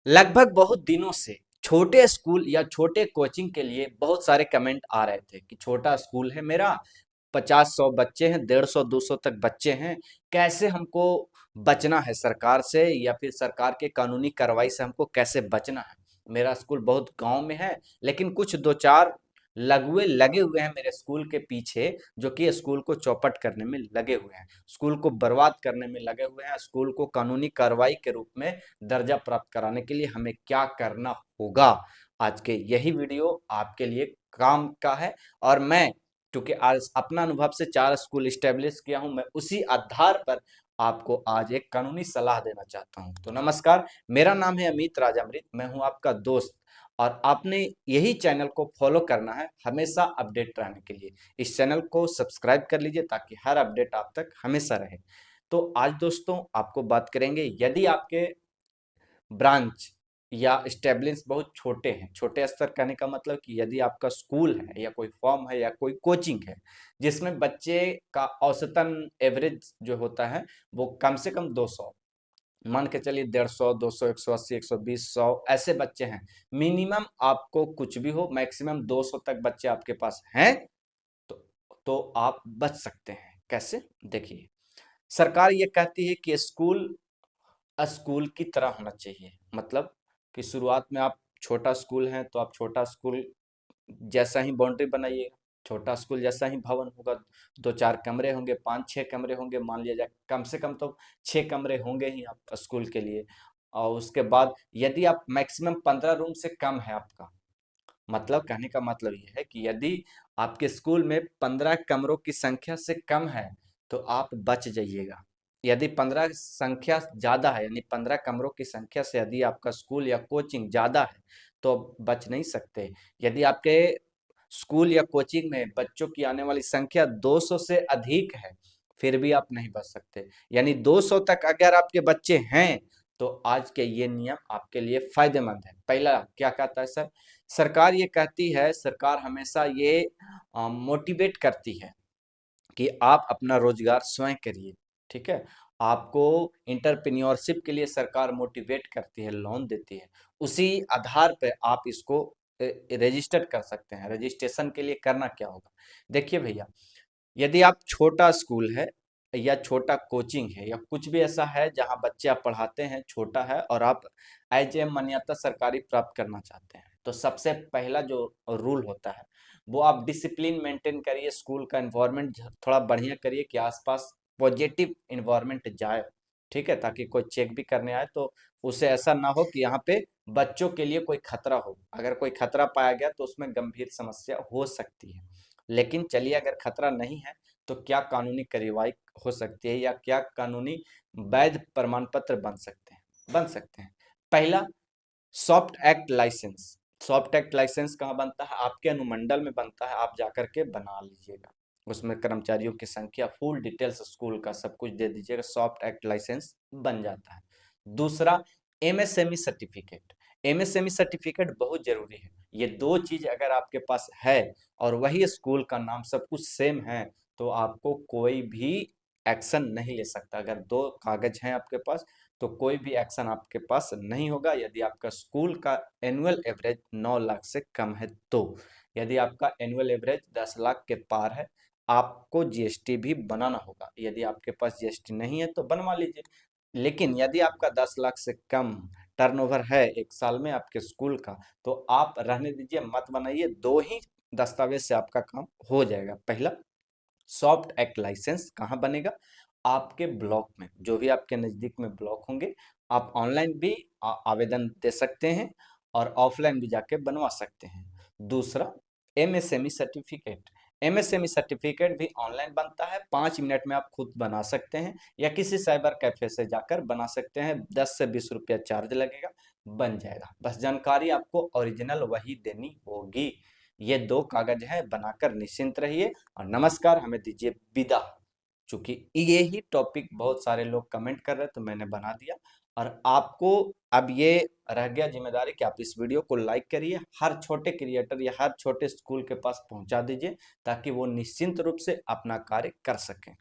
लगभग बहुत दिनों से छोटे स्कूल या छोटे कोचिंग के लिए बहुत सारे कमेंट आ रहे थे कि छोटा स्कूल है मेरा, 50-100 बच्चे हैं, 150-200 तक बच्चे हैं। कैसे हमको बचना है सरकार से, या फिर सरकार के कानूनी कार्रवाई से हमको कैसे बचना है। मेरा स्कूल बहुत गांव में है, लेकिन कुछ दो चार लଗୁए लगे हुए हैं मेरे स्कूल के पीछे, जो कि स्कूल को चौपट करने में लगे हुए हैं, स्कूल को बर्बाद करने में लगे हुए हैं। स्कूल को कानूनी कार्रवाई के रूप में दर्जा प्राप्त कराने के लिए हमें क्या करना होगा। आज के यही वीडियो आपके लिए काम का है। और मैं, क्योंकि आज अपना अनुभव से 4 स्कूल स्टेब्लिश किया हूं, मैं उसी आधार पर आपको आज एक कानूनी सलाह देना चाहता हूं। तो नमस्कार, मेरा नाम है अमित राजामृत, मैं हूं आपका दोस्त। और आपने यही चैनल को फॉलो करना है हमेशा अपडेट रहने के लिए। इस चैनल को सब्सक्राइब कर लीजिए ताकि हर अपडेट आप तक हमेशा रहे। तो आज दोस्तों आपको बात करेंगे, यदि आपके ब्रांच या स्टेब्लिश बहुत छोटे हैं, छोटे स्तर कहने का मतलब कि यदि आपका स्कूल है या कोई फॉर्म है या कोई कोचिंग है जिसमें बच्चे का औसतन एवरेज जो होता है वो कम से कम 200, मान के चलिए 150, 200, 180, 120, 100 ऐसे बच्चे हैं। मिनिमम आपको कुछ भी हो, मैक्सिमम 200 तक बच्चे आपके पास हैं, तो तो आप बच सकते हैं। कैसे? देखिए, सरकार ये कहती है कि स्कूल स्कूल की तरह होना चाहिए। मतलब कि शुरुआत में आप छोटा स्कूल है तो आप छोटा स्कूल जैसा ही बाउंड्री बनाइएगा, छोटा स्कूल जैसा ही भवन होगा। 2-4 कमरे होंगे, 5-6 कमरे होंगे, मान लिया जाए कम से कम तो 6 कमरे होंगे ही आप स्कूल के लिए। और उसके बाद यदि आप मैक्सिमम 15 रूम से कम है आपका, मतलब कहने का मतलब ये है कि यदि आपके स्कूल में 15 कमरों की संख्या से कम है तो आप बच जाइएगा। यदि 15 संख्या ज्यादा है, यानी 15 कमरों की संख्या से यदि आपका स्कूल या कोचिंग ज्यादा है तो आप बच नहीं सकते। यदि आपके स्कूल या कोचिंग में बच्चों की आने वाली संख्या 200 से अधिक है, फिर भी आप नहीं बच सकते। यानी 200 तक अगर आपके बच्चे हैं तो आज के ये नियम आपके लिए फायदेमंद है। पहला क्या कहता है सर? सरकार ये कहती है, सरकार हमेशा ये मोटिवेट करती है कि आप अपना रोजगार स्वयं करिए। ठीक है, आपको इंटरप्रेन्योरशिप के लिए सरकार मोटिवेट करती है, लोन देती है। उसी आधार पे आप इसको रजिस्टर कर सकते हैं। रजिस्ट्रेशन के लिए करना क्या होगा, देखिए भैया, यदि आप छोटा स्कूल है या छोटा कोचिंग है या कुछ भी ऐसा है जहां बच्चे आप पढ़ाते हैं, छोटा है, और आप एज ए मान्यता सरकारी प्राप्त करना चाहते हैं, तो सबसे पहला जो रूल होता है वो आप डिसिप्लिन मेंटेन करिए, स्कूल का इन्वायरमेंट थोड़ा बढ़िया करिए कि आसपास पॉजिटिव इन्वायरमेंट जाए। ठीक है, ताकि कोई चेक भी करने आए तो उसे ऐसा ना हो कि यहाँ पे बच्चों के लिए कोई खतरा हो। अगर कोई खतरा पाया गया तो उसमें गंभीर समस्या हो सकती है। लेकिन चलिए, अगर खतरा नहीं है तो क्या कानूनी कार्रवाई हो सकती है या क्या कानूनी वैध प्रमाण पत्र बन सकते हैं। पहला, soft act licence. Soft act licence कहाँ बनता है? आपके अनुमंडल में बनता है, आप जाकर के बना लीजिएगा। उसमें कर्मचारियों की संख्या, फुल डिटेल्स स्कूल का सब कुछ दे दीजिएगा, सॉफ्ट एक्ट लाइसेंस बन जाता है। दूसरा, एमएसएमई सर्टिफिकेट। एमएसएमई सर्टिफिकेट बहुत जरूरी है। ये दो चीज अगर आपके पास है और वही स्कूल का नाम सब कुछ सेम है तो आपको कोई भी एक्शन नहीं ले सकता। अगर दो कागज हैं आपके पास तो कोई भी एक्शन आपके पास नहीं होगा। यदि आपका स्कूल का एनुअल एवरेज 9 लाख से कम है तो, यदि आपका एनुअल एवरेज 10 लाख के पार है, आपको जीएसटी भी बनाना होगा। यदि आपके पास जीएसटी नहीं है तो बनवा लीजिए। लेकिन यदि आपका 10 लाख से कम टर्नओवर है एक साल में आपके स्कूल का, तो आप रहने दीजिए, मत बनाइए। दो ही दस्तावेज से आपका काम हो जाएगा। पहला, सॉफ्ट एक्ट लाइसेंस कहाँ बनेगा? आपके ब्लॉक में, जो भी आपके नज़दीक में ब्लॉक होंगे, आप ऑनलाइन भी आवेदन दे सकते हैं और ऑफलाइन भी जाके बनवा सकते हैं। दूसरा, एमएसएमई सर्टिफिकेट। एमएसएमई सर्टिफिकेट भी ऑनलाइन बनता है, 5 मिनट में आप खुद बना सकते हैं या किसी साइबर कैफे से जाकर बना सकते हैं। 10 से 20 रुपया चार्ज लगेगा, बन जाएगा। बस जानकारी आपको ओरिजिनल वही देनी होगी। ये दो कागज हैं, बनाकर निश्चिंत रहिए। और नमस्कार, हमें दीजिए विदा। चूंकि ये ही टॉपिक बहुत सारे लोग कमेंट कर रहे तो मैंने बना दिया। और आपको अब ये रह गया जिम्मेदारी कि आप इस वीडियो को लाइक करिए, हर छोटे क्रिएटर या हर छोटे स्कूल के पास पहुंचा दीजिए ताकि वो निश्चिंत रूप से अपना कार्य कर सकें।